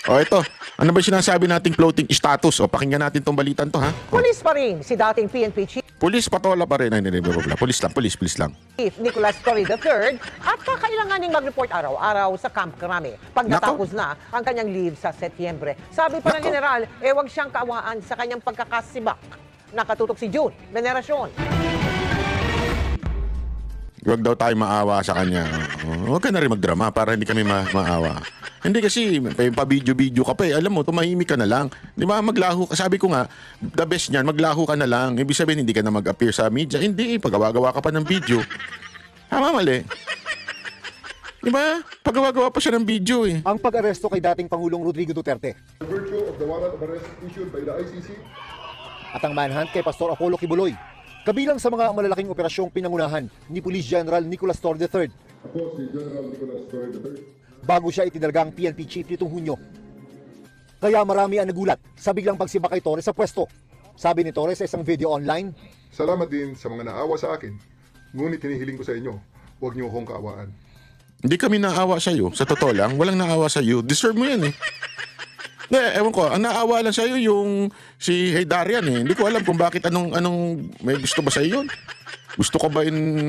O ito, ano ba sinasabi nating floating status? O pakinggan natin tong balitan to, ha? O, Pulis pa rin si dating PNP Chief pulis, patola pa rin. Ay, hindi, pulis lang, please lang. Nicolas Torre III at kakailanganing mag-report araw-araw sa Camp Crame pag natapos na ang kanyang leave sa Setyembre. Sabi pa ng Nako. general, huwag siyang kaawaan sa kanyang pagkakasibak. Nakatutok si June Veneracion. Huwag daw tayo maawa sa kanya. Huwag ka na rin magdrama para hindi kami maawa. Hindi kasi, pa-video-video ka pa eh. Alam mo, tumahimik ka na lang. Di ba, maglaho ka. Sabi ko nga, the best niyan, maglaho ka na lang. Ibig sabihin, hindi ka na mag-appear sa media. Hindi, paggawa-gawa ka pa ng video. Tama, mali. Di ba? Paggawa-gawa pa siya ng video eh. Ang pag-aresto kay dating Pangulong Rodrigo Duterte By virtue of the warrant of arrest issued by the ICC, at ang manhunt kay Pastor Apollo Kibuloy. Kabilang sa mga malalaking operasyong pinangunahan ni Police General Nicolas Torre III ako si General Nicolas Torre III. bago siya itinalagang PNP Chief nitong Hunyo. Kaya marami ang nagulat sa biglang pagsibak kay Torres sa pwesto. Sabi ni Torres sa isang video online, Salamat din sa mga naawa sa akin. Ngunit hinihiling ko sa inyo, huwag niyo akong kaawaan. Hindi kami naawa sa'yo. Sa totoo lang, walang naawa sa'yo. Deserve mo yan eh. Hindi, ewan ko, ang naawa lang sa'yo yung si Haydarian eh. Hindi ko alam kung bakit anong may gusto ba sa'yo yun? Gusto ko ba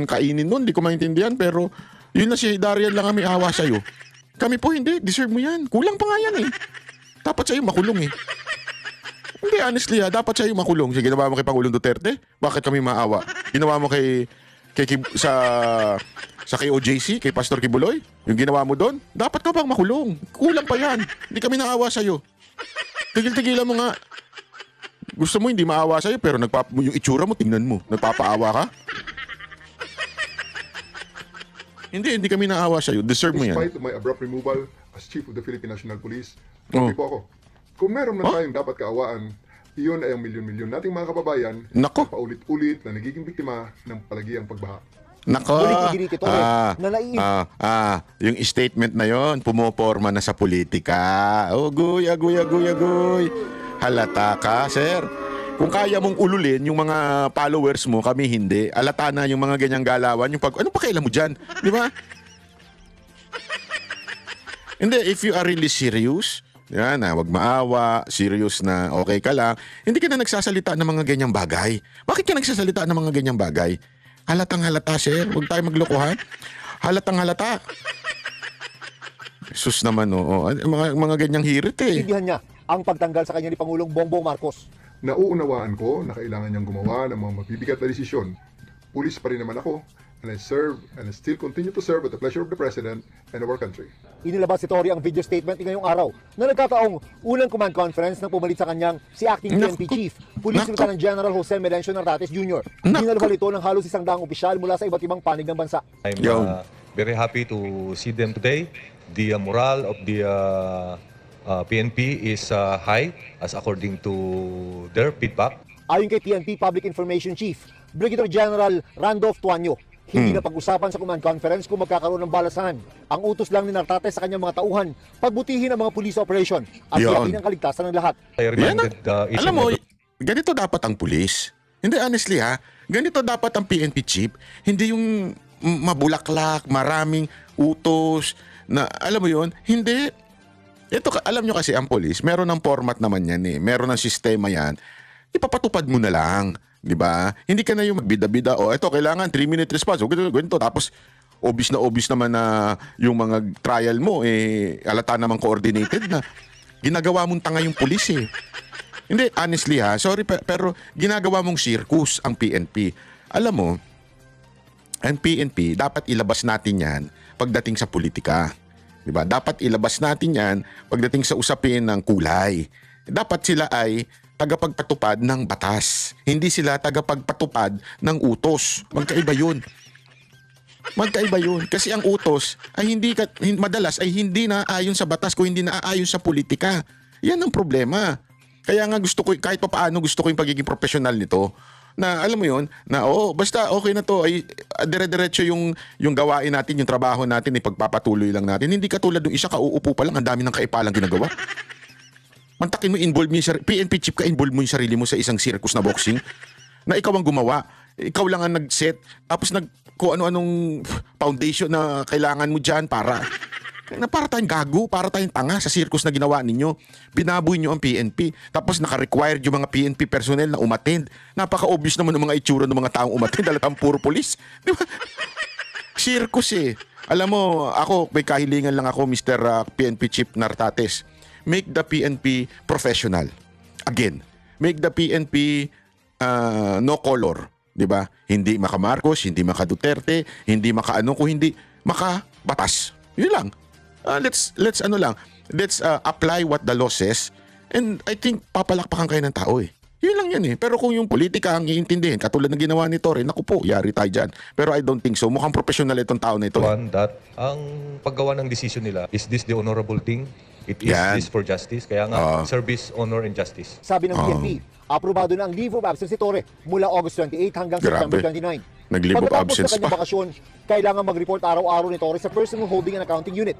kainin nun? Hindi ko maintindihan, pero yun na si Haydarian lang ang may awa sa'yo. Kami po hindi, deserve mo yan. Kulang pa nga yan eh. Dapat sa'yo makulong eh. Hindi, honestly dapat sa'yo makulong. Sige, ginawa mo kay Pangulong Duterte? Bakit kami maawa? Ginawa mo sa kay OJC, kay Pastor Kibuloy? Yung ginawa mo doon? Dapat ka bang makulong? Kulang pa yan. Hindi kami naawa sa'yo. Tigil-tigilan mo nga. Gusto mo hindi maawa sa'yo, pero yung itsura mo, tingnan mo. Nagpapaawa ka? Hindi kami naawa sa'yo. Deserve mo yan. Despite my abrupt removal as Chief of the Philippine National Police, Oh. po ako. Kung meron man tayong dapat kaawaan, iyon ay ang milyon-milyon nating mga kababayan Nako. na paulit-ulit na nagiging biktima ng palagiang pagbaha. Nako. Muling iginit ito na naiib. Yung statement na yon, pumoporma na sa politika. Oh, agoy. Halata ka, sir. Kung kaya mong ululin yung mga followers mo, kami hindi. Alata na yung mga ganyang galawan. Ano pa kailan mo dyan? Di ba? Hindi, if you are really serious, yan na, wag maawa, serious na okay ka lang, hindi ka na nagsasalita ng mga ganyang bagay. Bakit ka nagsasalita ng mga ganyang bagay? Halatang halata, sir. Huwag tayo maglokohan. Halatang halata. Sus naman, oo. Mga ganyang hirit eh. Intindihan niya ang pagtanggal sa kanya ni Pangulong Bongbong Marcos. Nauunawaan ko na kailangan niyang gumawa ng mga mabibigat na desisyon. Pulis pa rin naman ako, and I serve and I still continue to serve at the pleasure of the President and our country. Inilabas si Torre ang video statement ngayong araw na nagkataong unang command conference nang pumalit sa kanyang si Acting PNP Chief, Police Lieutenant General Jose Melencio Nartates Jr. Dinalhan ito ng halos 100 opisyal mula sa iba't ibang panig ng bansa. I'm Yo. very happy to see them today. The morale of the PNP is high as according to their feedback. Ayon kay PNP Public Information Chief, Brigadier General Randolph Tuanyo, hindi na pag-usapan sa command conference kung magkakaroon ng balasahan. Ang utos lang ni Nartates sa kanyang mga tauhan, pagbutihin ang mga police operation at Yun. tiyakin ang kaligtasan ng lahat. I reminded each Alam and mo, every ganito dapat ang pulis. Hindi, honestly ganito dapat ang PNP chief. Hindi yung mabulaklak, maraming utos, na alam mo yun, hindi. Ito, alam nyo kasi ang pulis, meron ng format naman yan eh. Meron ng sistema yan. Ipapatupad mo na lang. Di ba? Hindi ka na yung magbida-bida. O, ito, kailangan 3-minute response. O, ganito. Tapos, obvious naman na yung mga trial mo, alata namang coordinated na. Ginagawa mong tanga yung pulis eh. Hindi, honestly sorry, pero ginagawa mong circus ang PNP. Alam mo, ang PNP, dapat ilabas natin yan pagdating sa politika. Diba? Dapat ilabas natin yan pagdating sa usapin ng kulay. Dapat sila ay tagapagpatupad ng batas. Hindi sila tagapagpatupad ng utos. Magkaiba yun. Kasi ang utos ay madalas ay hindi naaayon sa batas kung hindi naaayon sa politika. Yan ang problema. Kaya nga kahit pa paano gusto ko yung pagiging professional nito. Na alam mo yun, na basta okay na to, ay dire-diretso yung gawain natin, yung trabaho natin, ipagpapatuloy lang natin. Hindi katulad ng isa kauupo pa lang, ang dami ng kaipalang ginagawa. Mantakin mo, involve mo yung PNP chief ka, involve mo yung sarili mo sa isang circus na boxing, na ikaw ang gumawa. Ikaw lang ang nag-set, tapos kung ano-anong foundation na kailangan mo dyan para Na para tayong gago, para tayong tanga sa circus na ginawa ninyo. Binaboy nyo ang PNP. Tapos naka-required yung mga PNP personnel na umattend. Napaka-obvious naman ng mga itsura ng mga taong umattend dahil ang puro polis. Di ba? Circus eh. Alam mo, ako, may kahilingan lang ako, Mr. PNP Chief Nartates. Make the PNP professional. Again, make the PNP no color. Di ba? Hindi maka Marcos, hindi maka Duterte, hindi maka ano, kung hindi maka batas. Yun lang. Let's apply what the law says, and I think papalakpakan kayo ng tao eh. Yun lang yan eh. Pero kung yung politika ang iintindihin, katulad ng ginawa ni Torre, naku po, yari tayo dyan. Pero I don't think so. Mukhang professional itong tao na ito. One, that ang paggawa ng decision nila, is this the honorable thing? It is Yan. this for justice? Kaya nga, service, honor, and justice. Sabi ng PNP, aprobado na ang leave of absence si Torre mula August 28 hanggang Grabe. September 29. Nag-leave of absence Pagkatapos ng kanyang pa. bakasyon, kailangan mag-report araw-araw ni Torre sa personal holding and accounting unit.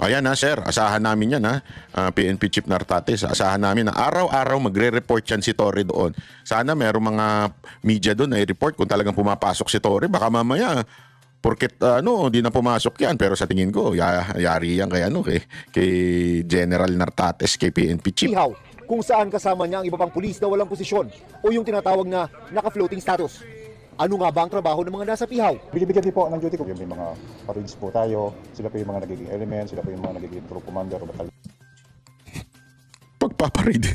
Ayan na sir, asahan namin yan ha. PNP Chief Nartates, asahan namin na araw-araw magre-report yan si Torre doon. Sana merong mga media doon na i-report kung talagang pumapasok si Torre. Baka mamaya, porket di na pumasok yan. Pero sa tingin ko, yari yan kay General Nartates, kay PNP Chief. Pihaw, kung saan kasama niya ang iba pang pulis na walang posisyon o yung tinatawag na naka-floating status. Ano nga ba ang trabaho ng mga nasa pihaw? Binibigyan din po ng duty ko. May mga parades po tayo. Sila po yung mga nagiging element. Sila po yung mga nagiging troop commander o battalion. Pagpaparid.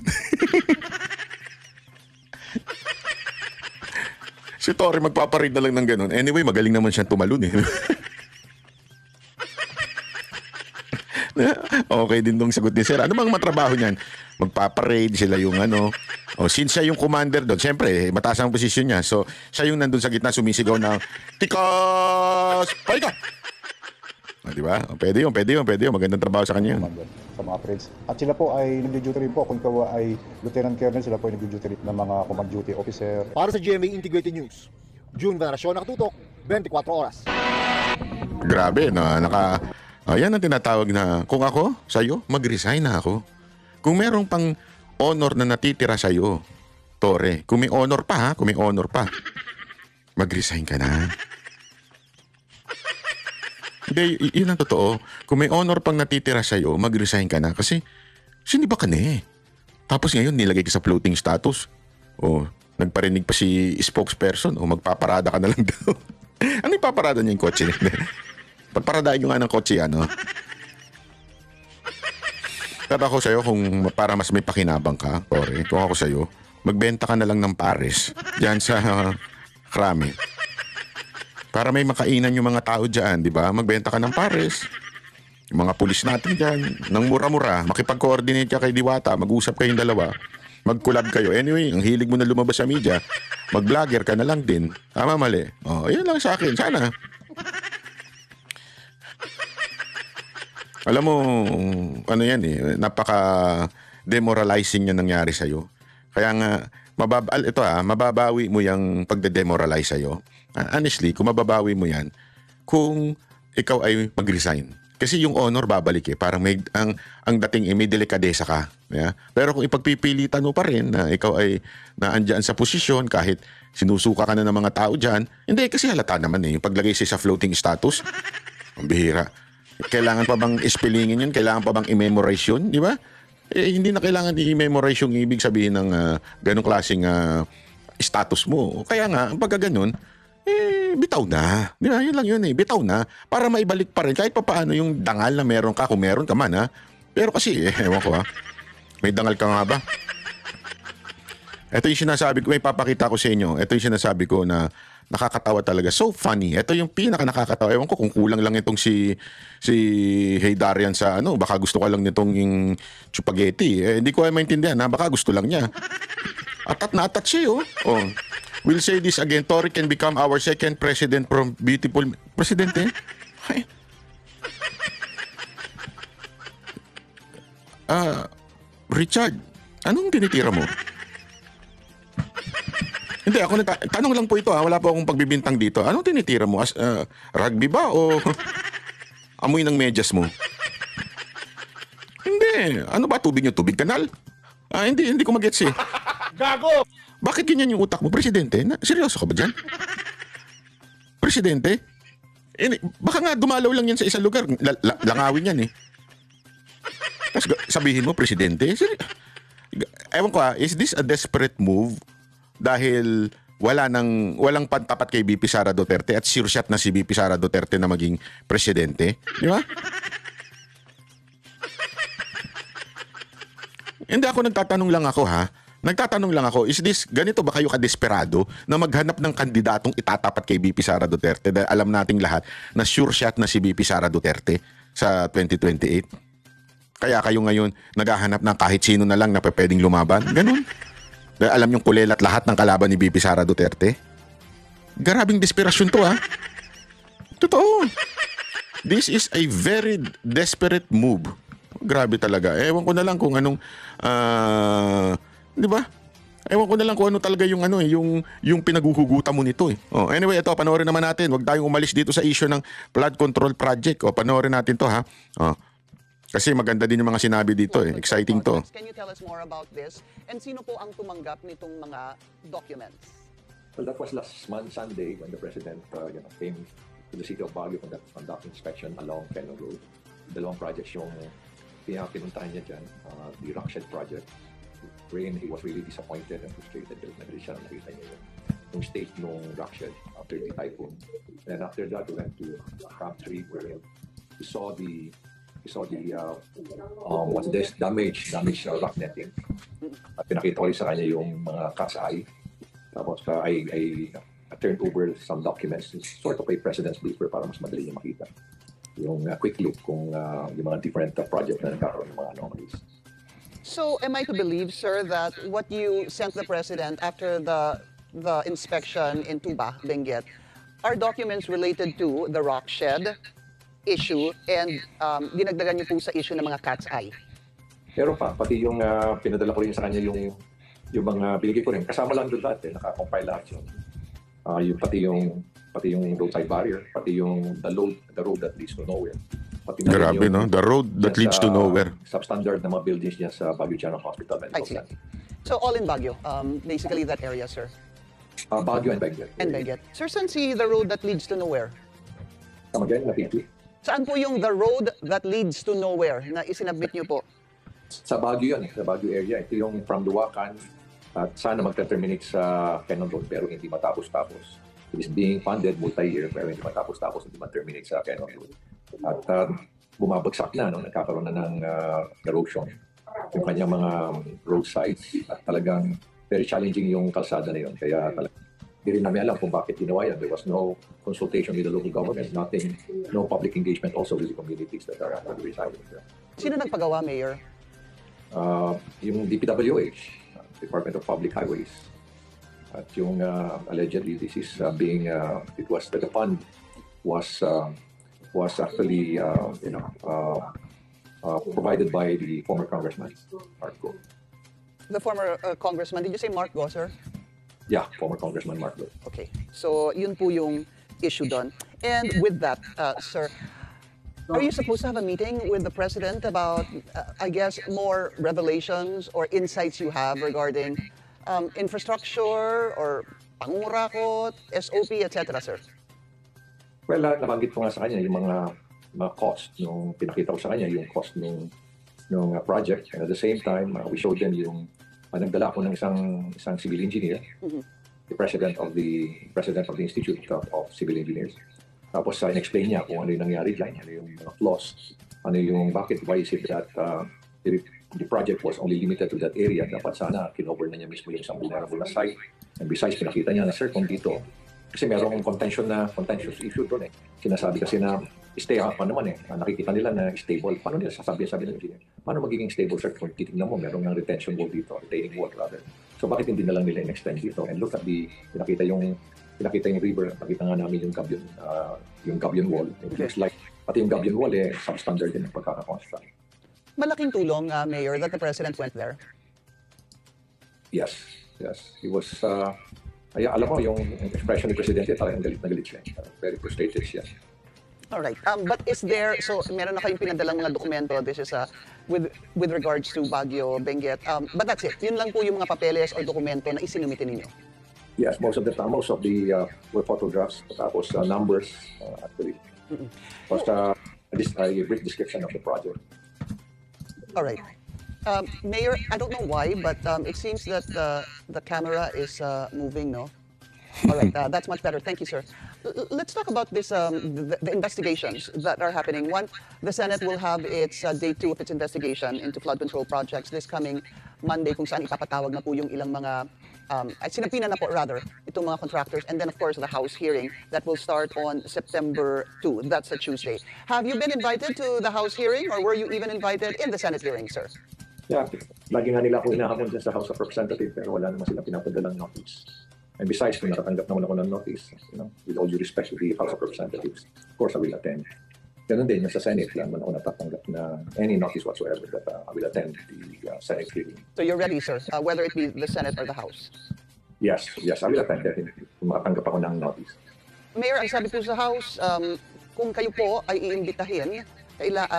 Si Torre magpaparid na lang ng ganun. Anyway, magaling naman siyang tumalon eh. Okay din dong sagot ni Sir. Ano bang matrabaho niyan? Magpaparade sila yung since siya yung commander doon, siyempre, mataas ang posisyon niya. So, siya yung nandun sa gitna sumisigaw na, Tikas! Paika! Di ba? Pwede yun. Magandang trabaho sa kanya yun. Commander sa mga parades. At sila po ay nag-duty rin po. Kung ikaw ay lieutenant colonel, sila po ay nag-duty rin ng mga command duty officer. Para sa GMA Integrated News, June Veneracion, nakatutok, 24 oras. Grabe, yan ang tinatawag na, kung ako, sa'yo, mag-resign na ako. Kung merong pang honor na natitira sa'yo, Torre, kung may honor pa, mag-resign ka na. Hindi, yun ang totoo. Kung may honor pang natitira sa'yo, mag-resign ka na. Kasi, siniba ka na eh. Tapos ngayon, nilagay ka sa floating status. O, nagparinig pa si spokesperson. O, magpaparada ka na lang daw. Ano yung paparada niya yung kotse? Pagparadain nyo nga ng kotse, Pero ako sa'yo, kung para mas may pakinabang ka, Torre, kung ako sa'yo, magbenta ka na lang ng pares dyan sa Krami. Para may makainan yung mga tao dyan, di ba? Magbenta ka ng pares. Yung mga pulis natin dyan, ng mura-mura, makipag-coordinate ka kay Diwata, mag-usap kayong dalawa, mag-collab kayo. Anyway, ang hilig mo na lumabas sa media, mag-vlogger ka na lang din. Tama, mali. Yun lang sa akin. Sana. Alam mo, napaka-demoralizing yung nangyari sa'yo. Kaya nga, mababawi mo yung pagde-demoralize sa'yo. Honestly, kung mababawi mo yan, kung ikaw ay mag-resign. Kasi yung honor babalik eh. Parang ang dating may delikadesa ka. Yeah? Pero kung ipagpipilitan mo pa rin na ikaw ay naandyan sa posisyon kahit sinusuka ka na ng mga tao dyan, hindi, kasi halata naman eh. Yung paglagay siya sa floating status, ang bihira. Kailangan pa bang ispellingin yun? Kailangan pa bang i-memorize yun? Di ba? Hindi na kailangan i-memorize yung ibig sabihin ng ganong klaseng status mo. Kaya nga, pagka ganun, bitaw na. Di ba? Yun lang yun eh. Bitaw na. Para maibalik pa rin. Kahit pa paano yung dangal na meron ka, kung meron ka man Pero kasi, ewan ko may dangal ka nga ba? Ito yung sinasabi ko, may papakita ko sa inyo. Ito yung sinasabi ko na nakakatawa talaga. So funny. Ito yung pinaka-nakakatawa. Ewan ko kung kulang lang itong si Hey Darian sa baka gusto ka lang nitong yung chupageti. Hindi ko ay maintindihan baka gusto lang niya. Atat na atat siya We'll say this again. Torre can become our second president from beautiful... Presidente? Ay. Richard, anong tinitira mo? Hindi, ako tanong lang po ito wala po akong pagbibintang dito. Anong tinitira mo? Rugby ba o amoy ng medyas mo? Hindi. Ano ba tubig niyo? Tubig kanal? Hindi ko magets eh. Gago! Bakit ganyan yung utak mo? Presidente? Seryoso ka ba dyan? Presidente? Baka nga dumalaw lang yan sa isang lugar. Langawin yan eh. Tapos sabihin mo, presidente, ewan ko is this a desperate move dahil walang pantapat kay BP Sara Duterte at sure shot na si BP Sara Duterte na maging presidente? Di ba? Hindi ako nagtatanong lang ako, is this, ganito ba kayo kadesperado na maghanap ng kandidatong itatapat kay BP Sara Duterte dahil alam nating lahat na sure shot na si BP Sara Duterte sa 2028? Kaya kayo ngayon naghahanap ng kahit sino na lang na pwedeng lumaban? Ganun. Dahil alam yung kulelat lahat ng kalaban ni BP Sara Duterte? Grabing desperasyon to Totoo. This is a very desperate move. Grabe talaga. Ewan ko na lang kung anong di ba? Ewan ko na lang kung ano talaga yung yung pinaguhugutan mo nito Oh, anyway, ito panoorin naman natin. Huwag tayong umalis dito sa issue ng flood control project. Panoorin natin to Oh. Kasi maganda din yung mga sinabi dito Exciting to. Can you tell us more about this? And sino po ang tumanggap nitong mga documents? Well, that was last month, Sunday, when the President came to the city of Baguio to conduct inspection along Quezon Road. Dalawang projects yung pinuntahan niya dyan, the Rockshed project. Wherein he was really disappointed and frustrated because nagli siya nakita niya yung state ng Rockshed after the typhoon. And after that, we went to Camp 3 where we saw the what's this damage rock netting. At pinakita ko rin sa kanya yung mga cat's eye. Tapos I turned over some documents, sort of a president's paper para mas madali niya makita. Yung quick look kung yung mga different project na nagkakaroon ng mga anomalies. So, am I to believe, sir, that what you sent the President after the inspection in Tuba, Benguet, are documents related to the Rockshed issue and dinagdagan niyo po sa issue ng mga cat's eye? Pero pati yung pinadala ko rin sa kanya yung mga binigay ko rin. Kasama lang doon dati, nakakompile lahat yun. Pati yung roadside barrier, pati yung the road that leads to nowhere. Pati Grabe, no? The road that leads to nowhere. Substandard na mga buildings niya sa Baguio General Hospital. I see. So all in Baguio, basically that area, sir? Baguio and Benguet. And Benguet. Sir, saan si the road that leads to nowhere? Come again, napiti. Saan po yung the road that leads to nowhere na isinabit niyo po? Sa Baguio yan, sa Baguio area. Ito yung from Duwacan at sana magta-terminate sa Quezon Road pero hindi matapos-tapos. It is being funded multi-year pero hindi matapos-tapos, hindi ma-terminate sa Quezon Road. At bumabagsak na, nagkakaroon na ng erosion yung kanyang mga roadsides at talagang very challenging yung kalsada na yun. Kaya talagang hindi rin namin alam kung bakit ginawa yan. There was no consultation with the local government, no public engagement also with the communities that are under the residing. Sino nagpagawa, Mayor? Yung DPWH, Department of Public Highways. At yung allegedly this is the fund was actually provided by the former Congressman Mark Go. The former Congressman, did you say Mark Go, sir? Yeah, former Congressman Mark Go. Okay. So, yun po yung issue doon. And with that, sir, are you supposed to have a meeting with the President about, I guess, more revelations or insights you have regarding infrastructure or pangurakot, SOP, etc., sir? Well, nabanggit ko nga sa kanya yung mga cost, yung pinakita ko sa kanya yung cost ng project. And at the same time, we showed them yung nagdala ko ng isang civil engineer, the president of the Institute of Civil Engineers. Tapos in-explain niya kung ano yung nangyari dyan, ano yung mga flaws, why is it that the project was only limited to that area. Dapat sana kinover na niya mismo yung isang vulnerable na site. And besides, pinakita niya na, sir, kung dito, kasi merong contentious issue doon Sinasabi kasi na stay up pa naman nakikita nila na stable. Paano nila sabi ng engineer? Paano magiging stable, sir? Kung titignan mo, merong ng retention wall dito, retaining wall rather. So bakit hindi na lang nila in-extend dito? And look at pinakita yung river, nakita nga namin yung Gabion wall. It looks like, pati yung Gabion wall substandard din ang pagkakakonstruct. Malaking tulong, Mayor, that the President went there. Yes. He was, alam mo, yung expression ni Presidente, talagang galit na galit siya. Very frustrated siya. Alright. But is there, so meron na kayong pinadalang mga dokumento, this is with regards to Baguio, Benguet. But that's it. Yun lang po yung mga papeles o dokumento na isinumitin ninyo. Yes, most of the were photographs, tapos numbers, actually. was a brief description of the project. All right. Mayor, I don't know why, but it seems that the camera is moving, no? All right, that's much better. Thank you, sir. Let's talk about this, the investigations that are happening. One, the Senate will have its day 2 of its investigation into flood control projects this coming Monday, kung saan ipapatawag na po yung ilang mga, sinapinan na po rather, itong mga contractors. And then, of course, the House hearing that will start on September 2. That's a Tuesday. Have you been invited to the House hearing, or were you even invited in the Senate hearing, sir? Yeah, lagi nga nila ako inahamon dyan sa House of Representatives pero wala naman sila pinapadalang notice. And besides, kung nakatanggap naman ako ng notice, with all due respect to the House of Representatives, of course I will attend. Ganun din, sa Senate, lang man ako natatanggap na any notice whatsoever that I will attend the Senate hearing. So you're ready, sir, whether it be the Senate or the House? Yes, I will attend definitely kung makatanggap ako ng notice. Mayor, ang sabi po sa House, kung kayo po ay iimbitahin,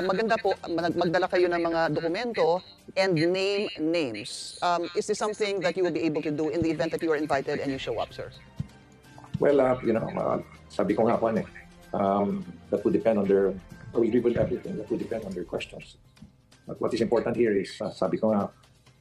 maganda po magdala kayo ng mga dokumento and name names. Is this something that you will be able to do in the event that you are invited and you show up, sir? Well, sabi ko nga po, that would depend on their, we reveal everything, that would depend on their questions. But what is important here is, sabi ko nga,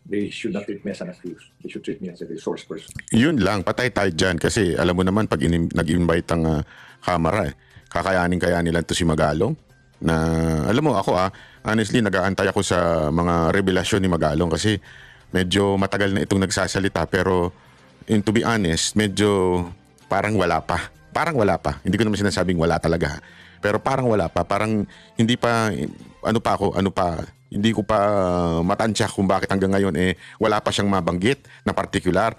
they should not treat me as an accused. They should treat me as a resource person. Yun lang, patay tayo dyan. Kasi alam mo naman, pag nag-invite ang Kamara, kakayanin kaya nila to si Magalong? Na alam mo ako honestly nag-aantay ako sa mga revelasyon ni Magalong kasi medyo matagal na itong nagsasalita pero to be honest medyo parang wala pa. Hindi ko naman sinasabing wala talaga. Pero parang wala pa, parang hindi pa hindi ko pa matansya kung bakit hanggang ngayon wala pa siyang mabanggit na particular.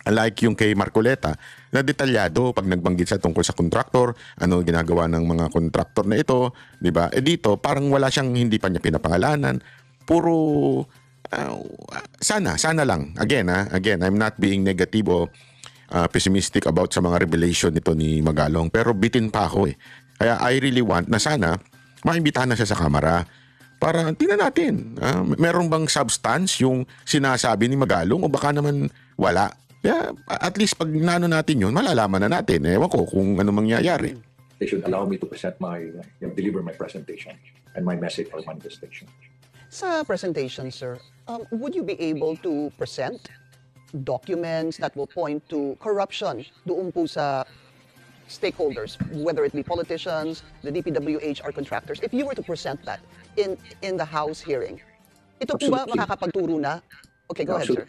Unlike yung kay Marcoleta, na detalyado pag nagbanggit sa tungkol sa kontraktor, ano ginagawa ng mga kontraktor na ito, di ba? Dito, parang wala siyang, hindi pa niya pinapangalanan. Puro, sana lang. Again, I'm not being negative o pessimistic about sa mga revelation nito ni Magalong. Pero bitin pa ako Kaya I really want na sana, maimbitahan na siya sa Kamara para tingnan natin. Meron bang substance yung sinasabi ni Magalong o baka naman wala? Yeah, at least pag nano natin yun, malalaman na natin. Ewan ko kung ano mangyayari. They should allow me to present deliver my presentation and my message or manifestation. Sa presentation, sir, would you be able to present documents that will point to corruption doon po sa stakeholders, whether it be politicians, the DPWH, or contractors? If you were to present that in the House hearing, ito po ba makakapagturo na? Okay, go ahead, sir.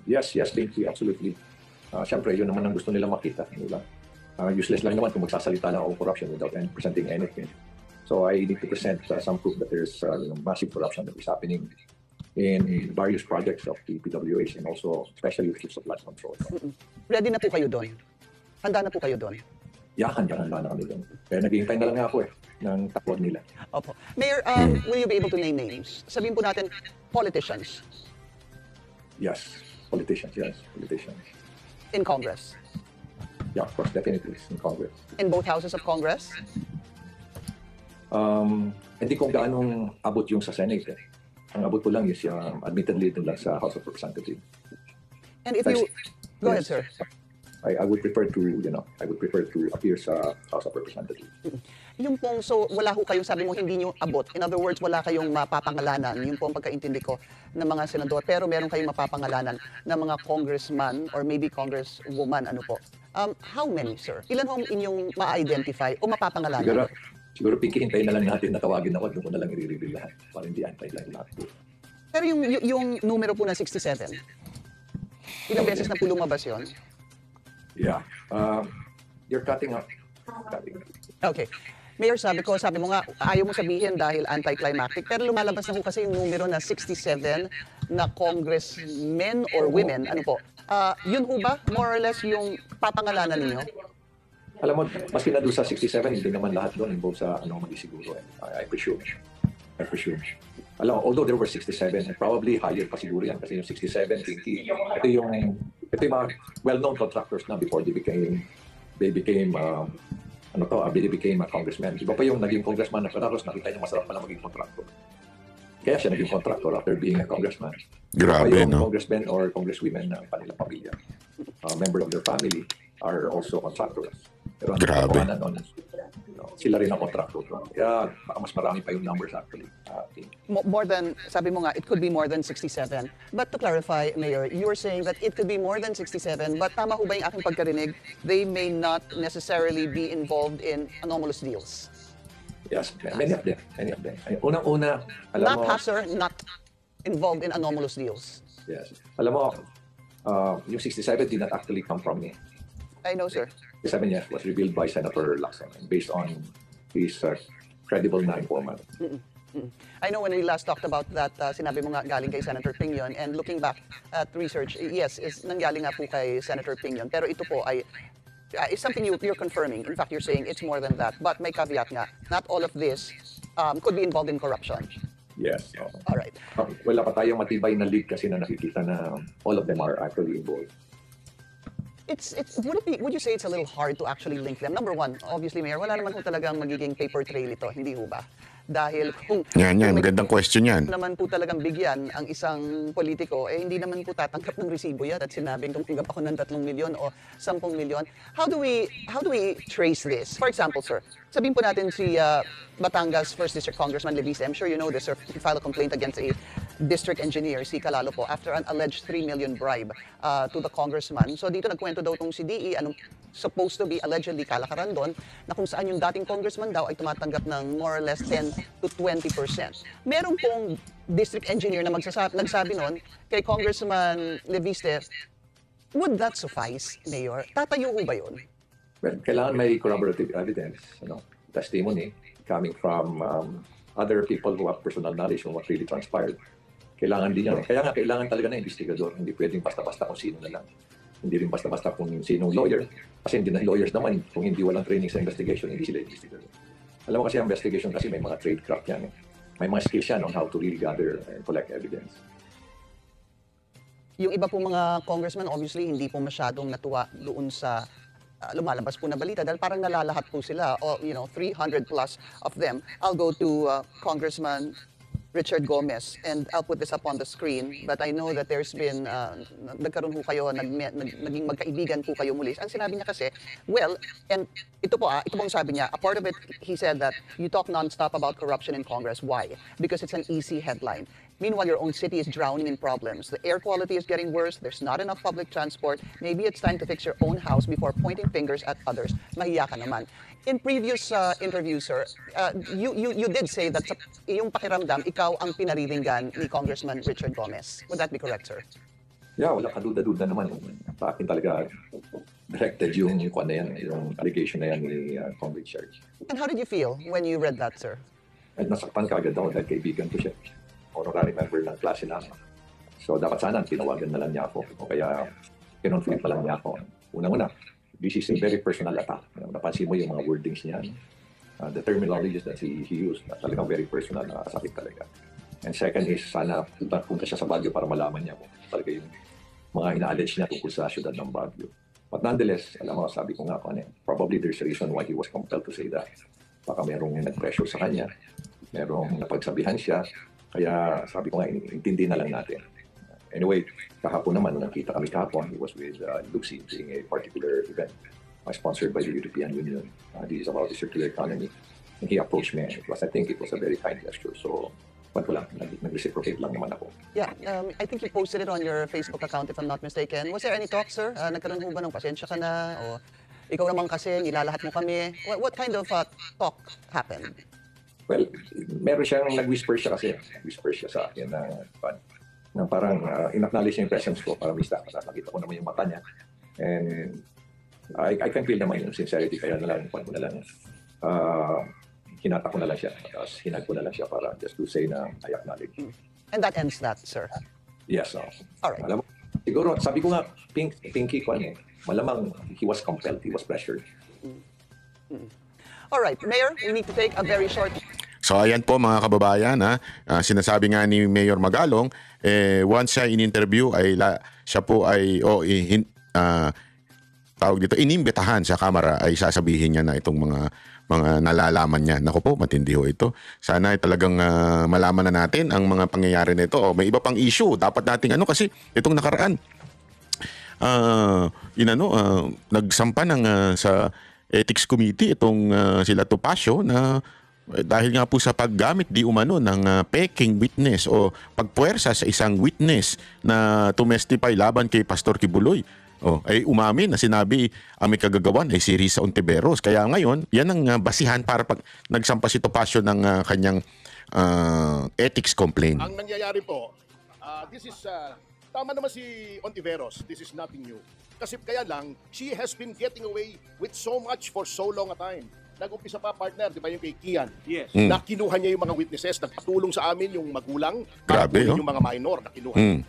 Yes, thank you, absolutely. Siyempre, yun naman ang gusto nila makita. Diba? Useless lang naman kung magsasalita lang ako corruption without presenting anything. So I need to present some proof that there's massive corruption that is happening in various projects of the PWH and also especially with the flood control. Ready na po kayo doon? Handa na po kayo doon? Yeah, handa na kami doon. Kaya naghihintay na lang ako ng tawag nila. Opo. Mayor, will you be able to name names? Sabihin po natin, politicians. Yes, politicians. In Congress? Yeah, of course, definitely in Congress. In both houses of Congress? Hindi ko gaanong abot yung sa Senate. Ang abot ko lang is admittedly dun lang sa House of Representatives. And if you... Go ahead, sir. I would prefer to appear sa House of Representatives. Yung pong, so wala ho kayong, sabi mo, hindi nyo abot. In other words, wala kayong mapapangalanan. Yung pong pagkaintindi ko ng mga senador. Pero meron kayong mapapangalanan ng mga congressman or maybe congresswoman, ano po. How many, sir? Ilan ho inyong ma-identify o mapapangalanan? Siguro pikihintayin na lang natin na tawagin ako, doon ko na lang i-reveal lahat para hindi antay lang lahat. Pero yung numero po na 67, ilang beses na po lumabas yun? Yeah. You're cutting up. Okay. Mayor, sabi mo nga, ayaw mo sabihin dahil anticlimactic, pero lumalabas na po kasi yung numero na 67 na congressmen or women, ano po? Yun ho ba, more or less, yung papangalanan ninyo? Alam mo, maski na doon sa 67, hindi naman lahat doon involved sa siguro. I presume. Alam mo, although there were 67, and probably higher pa siguro yan, kasi yung 67, 20, ito yung mga well-known contractors na before they became a congressman. Iba pa yung naging congressman na tapos nakita niya masarap pala maging contractor. Kaya siya naging contractor after being a congressman. Grabe, no? Congressmen or congresswomen ng kanilang pamilya, member of their family, are also contractors. Pero ang Grabe. katotohanan nun, sila rin ang kontraktor. Kaya baka mas marami pa yung numbers actually. More than, sabi mo nga, it could be more than 67. But to clarify, Mayor, you were saying that it could be more than 67, but tama ho ba yung aking pagkarinig, they may not necessarily be involved in anomalous deals? Yes, many of them. Many of them. Unang-una, alam Not mo... Hasser, not involved in anomalous deals. Yes. Alam mo, yung 67 did not actually come from me. I know, sir. 67 yes, was revealed by Senator Lacson based on his credible na informant. I know when we last talked about that, sinabi mo nga galing kay Senator Pingyon, and looking back at research, yes, is nanggaling nga po kay Senator Pingyon. Pero ito po ay is something you're confirming. In fact, you're saying it's more than that. But may caveat nga, not all of this could be involved in corruption. Yes. All right. Wala pa tayong matibay na lead kasi na nakikita na all of them are actually involved. Would you say it's a little hard to actually link them? Number one, obviously, Mayor, wala naman po talagang magiging paper trail ito, hindi ho ba? Dahil kung Yan, kung may magandang question yan. naman po talagang bigyan ang isang politiko, eh hindi naman po tatanggap ng resibo yan at sinabing tumanggap ako ng 3 milyon o 10 milyon. How do we trace this? For example, sir, sabihin po natin si Batangas 1st District Congressman Leviste, I'm sure you know this, sir, he filed a complaint against a district engineer, si Calalo po, after an alleged 3 million bribe to the congressman. So dito nagkwento daw tong si DE, anong supposed to be allegedly kalakaran doon, na kung saan yung dating congressman daw ay tumatanggap ng more or less 10 to 20%. Meron pong district engineer na nagsabi noon kay Congressman Leviste, would that suffice, Mayor? Tatayo ho ba yun? Well, kailangan may corroborative evidence, testimony coming from other people who have personal knowledge on what really transpired. Kailangan din yan. Kaya nga, kailangan talaga na investigador. Hindi pwedeng basta-basta kung sino na lang. Hindi rin basta-basta kung sinong lawyer. Kasi hindi na lawyers naman, kung hindi walang training sa investigation, hindi sila investigador. Alam mo kasi ang investigation kasi may mga tradecraft yan. May mga skills yan on how to really gather and collect evidence. Yung iba po mga congressman, obviously, hindi po masyadong natuwa doon sa lumalabas po na balita dahil parang nalalahat po sila, o 300 plus of them. I'll go to Congressman Richard Gomez, and I'll put this up on the screen, but I know that there's been, nagkaroon po kayo, naging magkaibigan po kayo muli. Ang sinabi niya kasi, well, and ito pong sabi niya, a part of it, he said that you talk non-stop about corruption in Congress. Why? Because it's an easy headline. Meanwhile, your own city is drowning in problems. The air quality is getting worse. There's not enough public transport. Maybe it's time to fix your own house before pointing fingers at others. Mahiya ka naman. In previous interviews, sir, you did say that sa iyong pakiramdam, ikaw ang pinariringgan ni Congressman Richard Gomez. Would that be correct, sir? Yeah, wala kaduda-duda naman. Sa akin talaga directed yung allegation na yan ni Congress Church. And how did you feel when you read that, sir? At nasaktan ka agad ako dahil kaibigan ko siya. Honorary member ng klase namin. So dapat sana tinawagan na lang niya ako. O kaya kinonfirm pa lang niya ako. Unang-una, this is a very personal attack. Napansin mo yung mga wordings niya. The terminologies that he used, talagang very personal, sakit talaga. And second is, sana punta siya sa Baguio para malaman niya kung talaga yung mga ina-allege niya tungkol sa syudad ng Baguio. But nonetheless, alam mo, sabi ko nga probably there's a reason why he was compelled to say that. Baka merong nag-pressure sa kanya, merong napagsabihan siya, kaya sabi ko nga, intindi na lang natin. Anyway, kahapon naman, nakita kami kahapon, he was with Lucy during a particular event sponsored by the European Union. This is about the circular economy. And he approached me. I think it was a very kind gesture. So, nag-reciprocate lang naman ako. Yeah, I think you posted it on your Facebook account if I'm not mistaken. Was there any talk, sir? Nagkaroon ho ba ng pasensya ka na? O ikaw naman kasi, nilalahat mo kami. What kind of talk happened? Well, meron siyang nag-whisper siya kasi. Whisper siya sa akin na parang in-acknowledge niya yung presence ko para mista. Nakita ko naman yung mata niya. And I can feel naman yung sincerity. Kaya hinata ko na lang siya. Tapos hinag ko na lang siya para just to say na I acknowledge. And that ends that, sir? Yes. All right. Alam mo, siguro, sabi ko nga, Pinky ko malamang he was compelled, he was pressured. All right, Mayor, we need to take a very short... So ayan po mga kababayan, sinasabi nga ni Mayor Magalong, once siya in-interview, siya po ay tawag dito, inimbitahan sa kamera, ay sasabihin niya na itong mga nalalaman niya. Naku po, matindi ho ito. Sana ay talagang malaman na natin ang mga pangyayari nito. May iba pang issue. Dapat nating kasi itong nakaraan, nagsampa ng sa Ethics Committee itong sila Topacio na dahil nga po sa paggamit di umano ng peking witness o pagpuwersa sa isang witness na tumestify laban kay Pastor Kibuloy. Ay umamin na sinabi ang may kagagawan ay si Risa Ontiveros. Kaya ngayon, yan ang basihan para pag nagsampa si Topacio ng kanyang ethics complaint. Ang nangyayari po, this is, tama naman si Ontiveros, this is nothing new. Kasi kaya lang, she has been getting away with so much for so long a time. Nag-umpisa pa, partner, di ba yung kay Kian? Yes. Na kinuha niya yung mga witnesses, nagpatulong sa amin yung magulang, Grabe, patulong no? yung mga minor na kinuha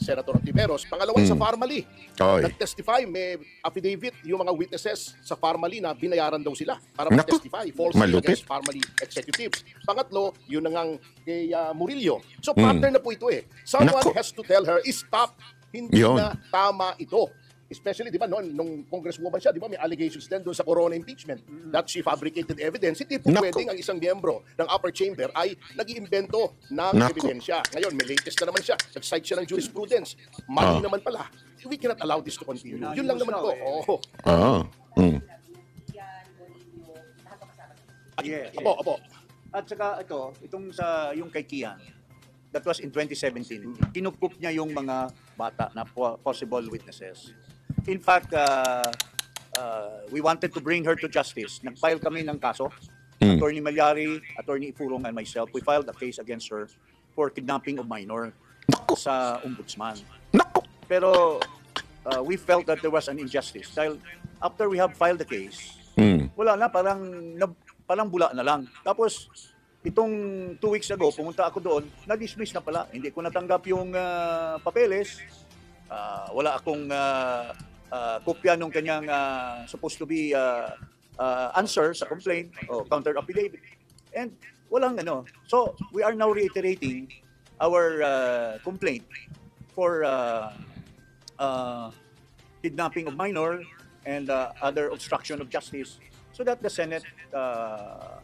Senator Ontiveros. Pangalawa sa Farmally. Oy. Nag-testify, may affidavit yung mga witnesses sa Farmally na binayaran daw sila para Naku, mag-testify falsely malupit. against Farmally executives. Pangatlo, yun na ngang kay Murillo. So partner na po ito eh. Someone Naku. has to tell her, stop, hindi Yun. na tama ito. Especially, di ba, noon, nung congresswoman siya, di ba, may allegations din doon sa corona impeachment that she fabricated evidence. Hindi po Naku. pwedeng ang isang miyembro ng upper chamber ay nag-iimbento ng Naku. ebidensya. Ngayon, may latest na naman siya. Nag-cite siya ng jurisprudence. Mali naman pala. We cannot allow this to continue. Yun lang naman po. Oh. Yes. Opo. At saka itong sa yung kay Kian, that was in 2017. Kinukup niya yung mga bata na possible witnesses. In fact, we wanted to bring her to justice. Nag-file kami ng kaso. Attorney Malyari, Attorney Ifurong, and myself, we filed a case against her for kidnapping of minor sa ombudsman. Pero we felt that there was an injustice. Dahil after we have filed the case, wala na, parang bula na lang. Tapos, itong 2 weeks ago, pumunta ako doon, na-dismiss na pala. Hindi ko natanggap yung papeles. Wala akong kopya nung kanyang supposed to be answer sa complaint o counter affidavit. And walang So, we are now reiterating our complaint for kidnapping of minor and other obstruction of justice, so that the Senate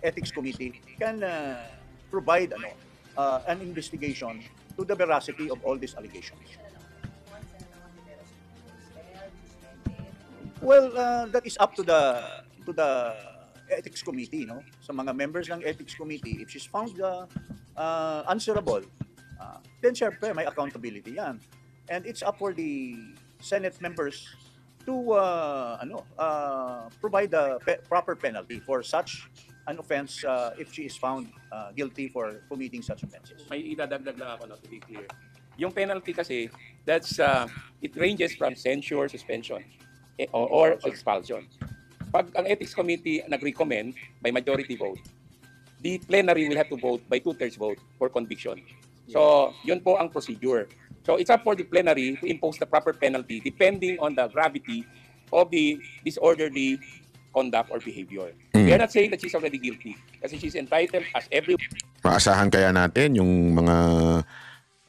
Ethics Committee can provide an investigation to the veracity of all these allegations. Well, that is up to the Ethics Committee, no? Sa mga members ng Ethics Committee, if she's found answerable, then syempre may accountability yan. And it's up for the Senate members to provide a proper penalty for such an offense if she is found guilty for committing such offenses. May idadagdag lang ako, to be clear. Yung penalty kasi, that's it ranges from censure, suspension, or expulsion. Pag ang Ethics Committee nag-recommend by majority vote, the plenary will have to vote by 2/3 vote for conviction. So, yun po ang procedure. So, it's up for the plenary to impose the proper penalty depending on the gravity of the disorderly conduct or behavior. We are not saying that she's already guilty kasi she's entitled as every... Maasahan kaya natin yung mga,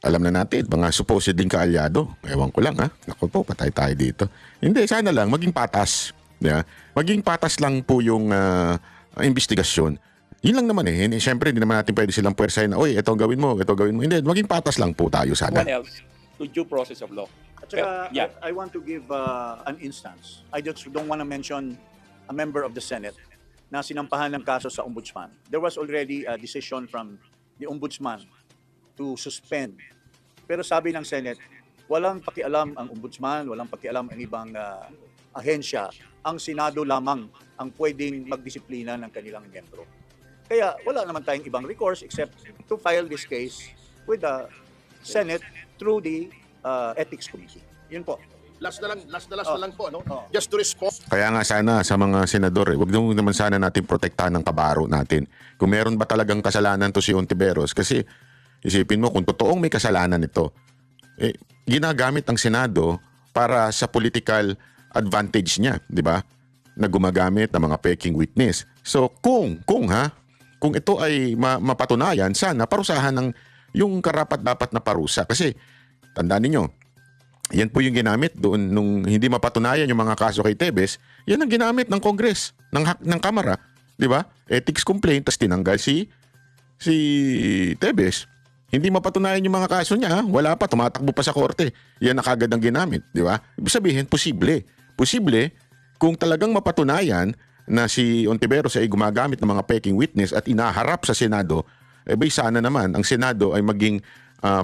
alam na natin, mga supposedly kaalyado. Ewan ko lang ha. Naku po, patay tayo dito. Hindi, sana lang, maging patas. Yeah? Maging patas lang po yung investigasyon. Yun lang naman eh. Siyempre, hindi naman natin pwede silang puwersahin na, oy, ito gawin mo, ito gawin mo. Hindi, maging patas lang po tayo sana. One else to due process of law. At saka, I want to give an instance. I just don't want to mention a member of the Senate na sinampahan ng kaso sa ombudsman. There was already a decision from the ombudsman to suspend. Pero sabi ng Senate, walang pakialam ang ombudsman, walang pakialam ang ibang ahensya. Ang Senado lamang ang pwedeng magdisiplina ng kanilang miyembro. Kaya wala naman tayong ibang recourse except to file this case with the Senate through the Ethics Committee. Yun po. Last na lang po, no? Just to respond. Kaya nga sana sa mga senador, wag naman sana natin protektahan ng kabaro natin. Kung meron ba talagang kasalanan to si Ontiveros, kasi isipin mo kung totoong may kasalanan ito, ginagamit ang Senado para sa political advantage niya, di ba? Na gumagamit ng mga peking witness. So kung ito ay mapatunayan, sana parusahan ng yung karapat-dapat na parusa. Kasi tandaan ninyo, yan po yung ginamit doon nung hindi mapatunayan yung mga kaso kay Tebes. Yan ang ginamit ng Congress, ng Kamara, di ba? Ethics complaint, tas tinanggal si Tebes. Hindi mapatunayan yung mga kaso niya, wala pa, tumatakbo pa sa korte. Yan na kagad ang ginamit, di ba? Ibig sabihin, posible kung talagang mapatunayan na si Ontiveros ay gumagamit ng mga peking witness at inaharap sa Senado, bay sana naman ang Senado ay maging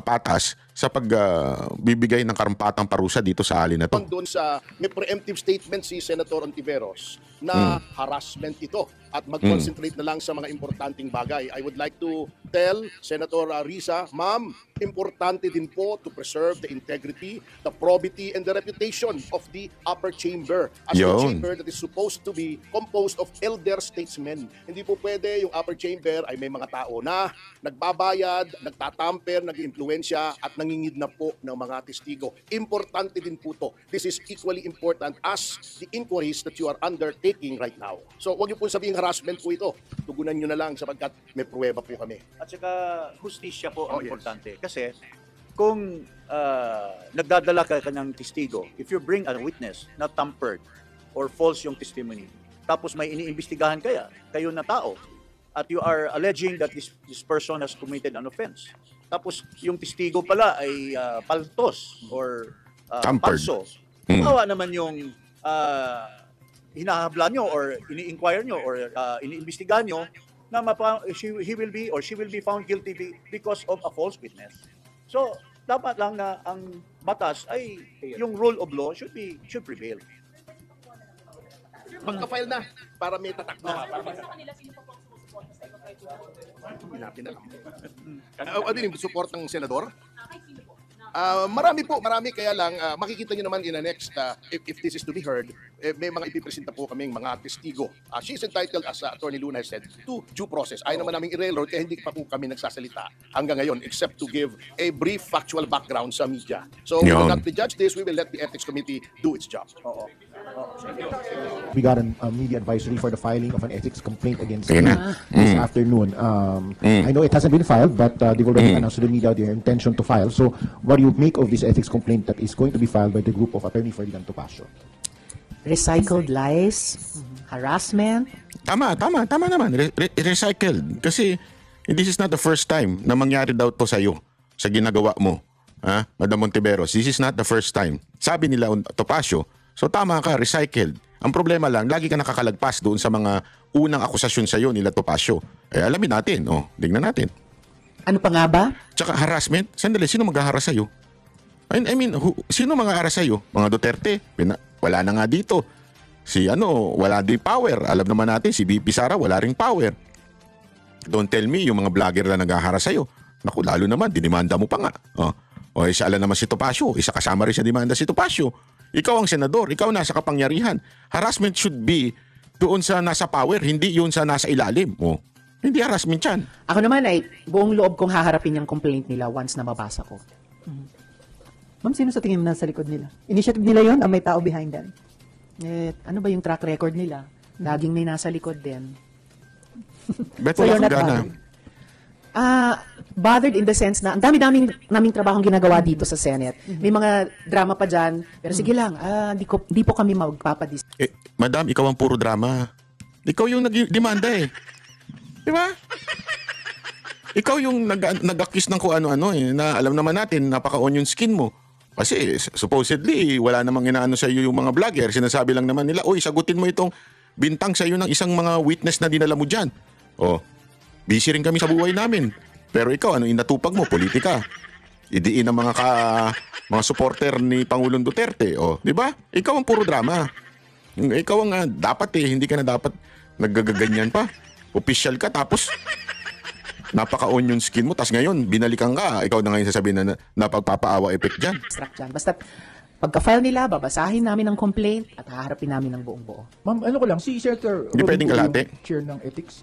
patas sa pagbibigay ng karampatang parusa dito sa alin na to. Doon sa may preemptive statement si Senator Ontiveros na harassment ito at mag-concentrate na lang sa mga importanteng bagay. I would like to tell Senator Risa, ma'am, importante din po to preserve the integrity, the probity, and the reputation of the upper chamber as a chamber that is supposed to be composed of elder statesmen. Hindi po pwede yung upper chamber ay may mga tao na nagbabayad, nagtatamper, nag-impluensya at nangingidnap po ng mga testigo. Importante din po to. This is equally important as the inquiries that you are undertaking right now. So huwag niyo po sabihin harassment po ito. Tugunan niyo na lang sapagkat may pruweba po kami. At saka hustisya po ang importante. Kasi kung nagdadala ka ng testigo, if you bring a witness na tampered or false yung testimony, tapos may iniimbestigahan kayo na tao, at you are alleging that this person has committed an offense, tapos yung testigo pala ay paltos or palso, kawawa naman yung hinahabla nyo or ini-inquire nyo or iniimbestigahan nyo na he will be or she will be found guilty because of a false witness. So, dapat lang na ang batas ay yung rule of law should prevail. Magka-file na para may tatak na. Ano yung support ng senador? Marami kaya lang makikita niyo naman in the next if this is to be heard, may mga ipipresenta po kaming mga testigo. She is entitled, as Attorney Luna has said, to due process. Ayaw naman namin i-railroad kaya hindi pa po kami nagsasalita hanggang ngayon except to give a brief factual background sa media. So we will not prejudge this, we will let the Ethics Committee do its job. We got a media advisory for the filing of an ethics complaint against you this afternoon. I know it hasn't been filed, but they've already announced to the media their intention to file. So what do you make of this ethics complaint that is going to be filed by the group of Attorney Ferdinand Topacio? Recycled lies, harassment. Tama naman. Recycled. Kasi this is not the first time na mangyari daw to sa'yo, sa ginagawa mo. Madam Ontiveros, this is not the first time. Sabi nila Topacio, so tama ka, recycled. Ang problema lang, lagi ka nakakalagpas doon sa mga unang akusasyon sa'yo nila Topacio. Alamin natin, tignan natin. Ano pa nga ba? Tsaka harassment. Sandali, sino mag-haras sa'yo? I mean, sino mag-haras sa'yo? Mga Duterte? Wala na nga dito. Wala din power. Alam naman natin, si VP Sara, wala ring power. Don't tell me, yung mga vlogger na nag-haras sa'yo. Naku, lalo naman, dinimanda mo pa nga. Isa ala naman si Topacio. Isa kasama rin sa demanda si Topacio. Ikaw ang senador, ikaw nasa kapangyarihan. Harassment should be doon sa nasa power, hindi yun sa nasa ilalim. Hindi harassment yan. Ako naman ay buong loob kong haharapin yung complaint nila once na mabasa ko. Ma'am, sino sa tingin mo nasa likod nila? Initiative nila yon o may tao behind them? Ano ba yung track record nila? Laging may nasa likod din. Bet wala kang gana. Bothered in the sense na ang dami-daming trabahong ginagawa dito sa Senate. May mga drama pa dyan. Pero sige lang, di po kami magpapadis. Madam, ikaw ang puro drama. Ikaw yung nag-demanda Di ba? Ikaw yung nag-accuse ng kung ano-ano na alam naman natin, napaka-onion skin mo. Kasi supposedly, wala namang inaano sa iyo yung mga vlogger. Sinasabi lang naman nila, sagutin mo itong bintang sa iyo ng isang mga witness na dinala mo dyan. Busy rin kami sa buhay namin. Pero ikaw, inatupag mo? Politika. Idiin ang mga supporter ni Pangulong Duterte. Di ba? Ikaw ang puro drama. Ikaw ang dapat hindi ka na dapat naggagaganyan pa. Official ka, tapos napaka-onion skin mo, tapos ngayon, binalikan ka. Ikaw na ngayon sasabihin na napagpapaawa effect dyan. Basta pagka-file nila, babasahin namin ang complaint at haharapin namin ng buong buo. Ma'am, ano ko lang, si Senator Hindi pwedeng kalahati. Chair ng ethics.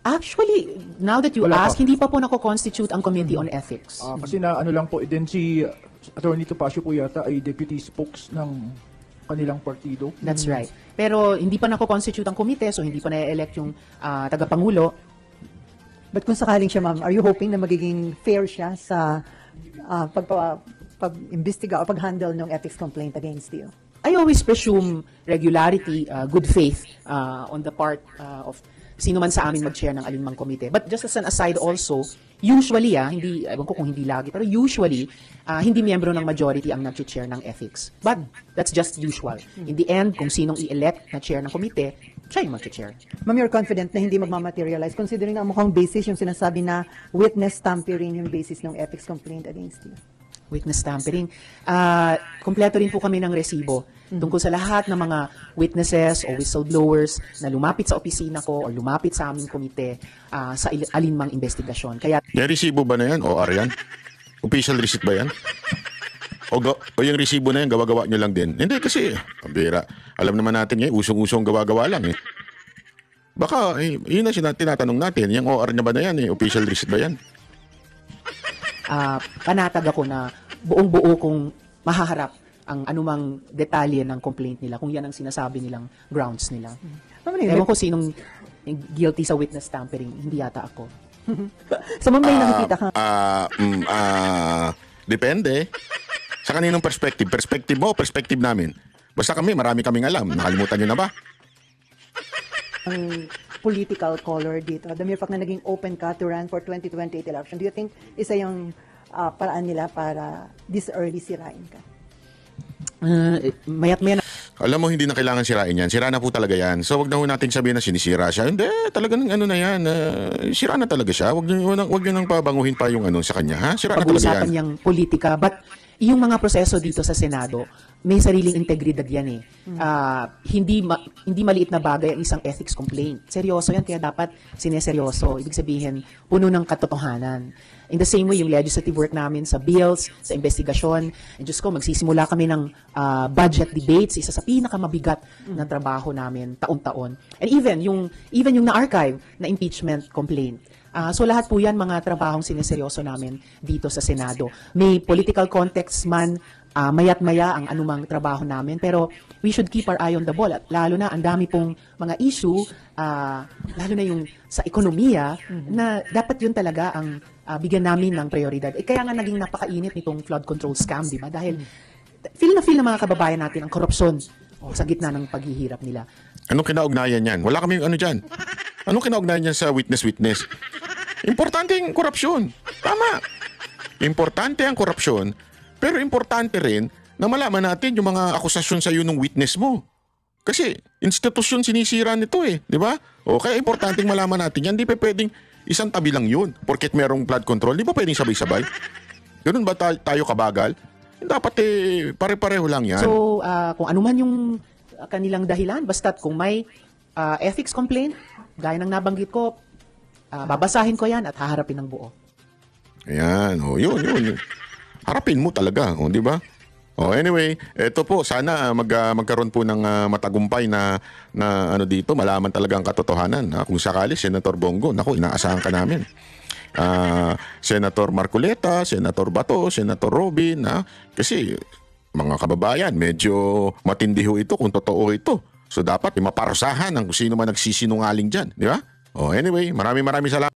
Actually, now that you ask, hindi pa po nako-constitute ang Committee on Ethics. Kasi na ano lang po, din si Attorney Topacio po yata ay deputy spokes ng kanilang partido. That's right. Pero hindi pa nako-constitute ang komite, so hindi pa na-elect yung tagapangulo. But kung sakaling siya, ma'am, are you hoping na magiging fair siya sa pag-imbestiga o pag-handle ng ethics complaint against you? I always presume regularity, good faith on the part of sino man sa amin mag-chair ng alinmang komite. But just as an aside also, usually, hindi, ewan ko kung hindi lagi, pero usually, hindi miyembro ng majority ang nag-chair ng ethics. But that's just usual. In the end, kung sinong i-elect na chair ng komite, siya yung mag-chair. Ma'am, you're confident na hindi magmamaterialize considering na mukhang basis yung sinasabi na witness tampering yung basis ng ethics complaint against you. Witness tampering. Kompleto rin po kami ng resibo tungkol sa lahat ng mga witnesses o whistleblowers na lumapit sa opisina ko o lumapit sa aming komite sa alinmang investigasyon. Kaya Yung resibo ba na yan? OR yan? Official receipt ba yan? O yung resibo na yan, gawa-gawa nyo lang din? Hindi kasi, pambira. Alam naman natin ngayon, usong-usong gawa-gawa lang eh. Baka, yun na tinatanong natin, yung OR na ba na yan official receipt ba yan? Panatag ako na buong-buo kung mahaharap ang anumang detalye ng complaint nila, kung yan ang sinasabi nilang grounds nila. Ewan ko sinong guilty sa witness tampering, hindi yata ako. So, ma'am, may nakikita ka? Depende. Sa kaninong perspective? Perspective mo o perspective namin? Basta marami kaming alam. Nakalimutan nyo na ba? Ang political color dito, the mere fact na naging open ka to run for 2028 election, do you think isa yung paraan nila para this early sirain ka? Mayat-maya Alam mo, hindi na kailangan sirain yan. Sira na po talaga yan. So, wag na ho natin sabihin na sinisira siya. Hindi, talaga ng ano na yan. Sira na talaga siya. Wag nyo nang pabanguhin pa yung ano sa kanya. Ha? Sira na talaga yan. Pag-uusapan niyang politika. But yung mga proseso dito sa Senado, may sariling integridad yan eh. Hindi maliit na bagay ang isang ethics complaint. Seryoso yan, kaya dapat sineseryoso. Ibig sabihin, puno ng katotohanan. In the same way, yung legislative work namin sa bills, sa investigasyon, Diyos ko, magsisimula kami ng budget debates, isa sa pinakamabigat na trabaho namin taon-taon. And even yung na-archive na impeachment complaint. So lahat po yan mga trabahong sineseryoso namin dito sa Senado. May political context man, mayat-maya ang anumang trabaho namin, pero we should keep our eye on the ball. At lalo na, ang dami pong mga issue, lalo na yung sa ekonomiya, na dapat yun talaga ang bigyan namin ng prioridad. Kaya nga naging napakainit nitong flood control scam, di ba? Dahil feel ng mga kababayan natin ang korupsyon sa gitna ng paghihirap nila. Anong kinaugnayan yan? Wala kaming ano dyan. Anong kinaugnayan yan sa witness-witness? Importante ang korupsyon. Tama. Importante ang korupsyon, pero importante rin na malaman natin yung mga akusasyon sa iyo ng witness mo. Kasi institusyon sinisira nito eh, di ba? O kaya importanteng malaman natin yan. Di pa pwedeng isang tabi lang yun. Porket merong flood control, di ba pwedeng sabay-sabay? Ganun ba tayo kabagal? Dapat pare-pareho lang yan. So, kung ano man yung kanilang dahilan, basta't kung may ethics complaint, gaya ng nabanggit ko, babasahin ko yan at haharapin ng buo. Ayan, yun. Harapin mo talaga, di ba? Anyway, eto po, sana magkaroon po ng matagumpay na ano dito, malaman talaga ang katotohanan. Kung sakali, Senator Bongo, naku, inaasahan ka namin. Senator Marcoleta, Senator Bato, Senator Robin, kasi mga kababayan, medyo matindi ho ito kung totoo ito. So dapat maparusahan ang kung sino man nagsisinungaling dyan, di ba? Anyway, maraming salamat.